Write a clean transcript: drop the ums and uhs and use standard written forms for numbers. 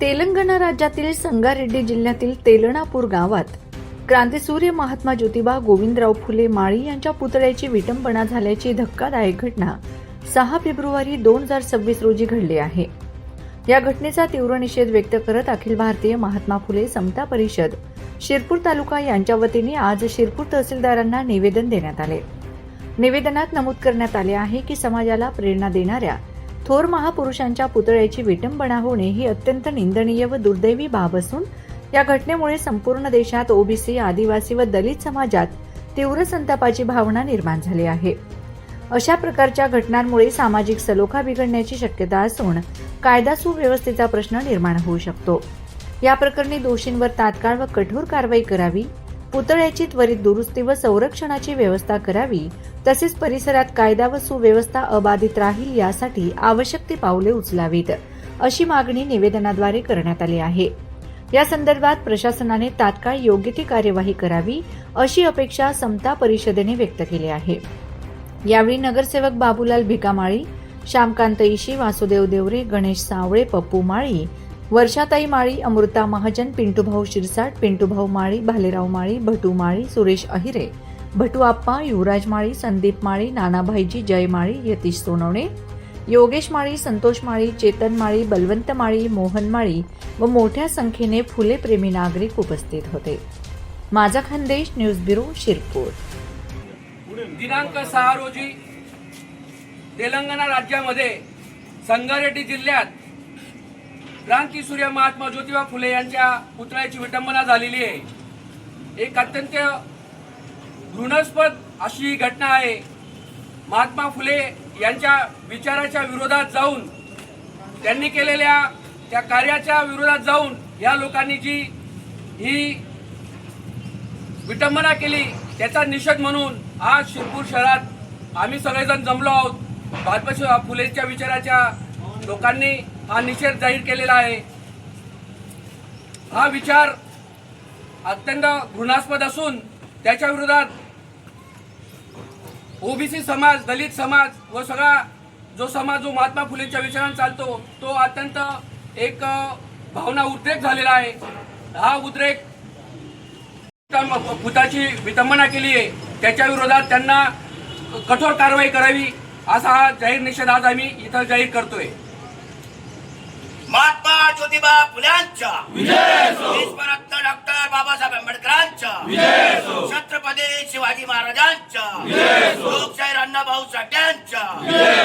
तेलंगणा राज्यातील संगारेड्डी जिल्ह्यातील तेलणापूर गावात क्रांतिसूर्य महात्मा ज्योतिबा गोविंदराव फुले माळी यांच्या पुतळ्याची विटंबना झाल्याची धक्कादायक घटना 6 फेब्रुवारी 2026 रोजी घडली आहे। या घटनेचा तीव्र निषेध व्यक्त करत अखिल भारतीय महात्मा फुले समता परिषद शिरपूर तालुका यांच्या वतीने आज शिरपूर तहसीलदारांना निवेदन देण्यात आले। निवेदनात नमूद करण्यात आले आहे की समाजाला प्रेरणा देणाऱ्या थोर महापुरुषांच्या पुतळ्याची विटंबना होणे ही अत्यंत निंदनीय व दुर्दैवी बाब असून या घटनेमुळे संपूर्ण देशात ओबीसी, आदिवासी व दलित समाजात तीव्र संतापाची भावना निर्माण झाली आहे। अशा प्रकारच्या घटनांमुळे सामाजिक सलोखा बिघडण्याची शक्यता असून कायदा सुव्यवस्थेचा प्रश्न निर्माण होऊ शकतो। या प्रकरणी दोषींवर तात्काळ व कठोर कारवाई करावी, पुतळ्याची त्वरित दुरुस्ती व संरक्षणाची व्यवस्था करावी, तसेच परिसरात कायदा व सुव्यवस्था अबाधित राहील यासाठी आवश्यक ती पावले उचलावीत, अशी मागणी निवेदनाद्वारे करण्यात आली आहे। या संदर्भात प्रशासनाने तात्काळ योग्य ती कार्यवाही करावी अशी अपेक्षा समता परिषदेने व्यक्त केली आहे। यावेळी नगरसेवक बाबूलाल भिकामाळी, श्यामकांत इशी, वासुदेव देवरे, गणेश सावळे, पप्पू माळी, वर्षाताई माळी, अमृता महाजन, पिंटूभाऊ शिरसाट, पिंटूभाऊ माळी, भालेराव माळी, भटू माळी, सुरेश अहिरे, भटू आप्पा, युवराज माळी, संदीप माळी, नानाभाईजी, जय माळी, यतीश सोनवणे, योगेश माळी, संतोष माळी, चेतन माळी, बलवंत माळी, मोहन माळी व मोठ्या संख्येने फुले प्रेमी नागरिक उपस्थित होते। माझा खानदेश न्यूज ब्युरो शिरपूर। दिनांक 6 रोजी तेलंगणा राज्यामध्ये संगारेड्डी जिल्ह्यात क्रांतिसूर्य महात्मा ज्योतिबा फुले यांच्या पुतळ्याची विटंबना झालेली आहे। एक अत्यंत घृणास्पद अशी घटना आहे। महात्मा फुले यांच्या विचाराच्या विरोधात जाऊन, त्यांनी केलेल्या त्या कार्याच्या विरोधात जाऊन या लोकांनी जी ही विटंबना केली त्याचा निषेध म्हणून आज शिरपूर शहरात आम्ही सगळेजण जमलो आहोत। महात्मा फुलेंच्या विचाराच्या लोकांनी हा निषेध जाहीर केलेला आहे। हा विचार अत्यंत घृणास्पद असून त्याच्या विरोधात ओबीसी समाज, दलित समाज व सगळा जो समाज जो महात्मा फुलेंच्या विचारांना चालतो तो अत्यंत एक भावना उद्रेक झालेला आहे। हा उद्रेक पुतळ्याची विटंबना केली आहे त्याच्या विरोधात त्यांना कठोर कारवाई करावी असा हा जाहीर निषेध आज आम्ही इथं जाहीर करतोय। महात्मा ज्योतिबा फुल्यांचा विजय असो, देशभक्त डॉक्टर बाबासाहेब आंबेडकरांचा विजय असो, छत्रपती शिवाजी महाराजांचा विजय असो, लोकशाहीर अण्णाभाऊ साठ्यांचा विजय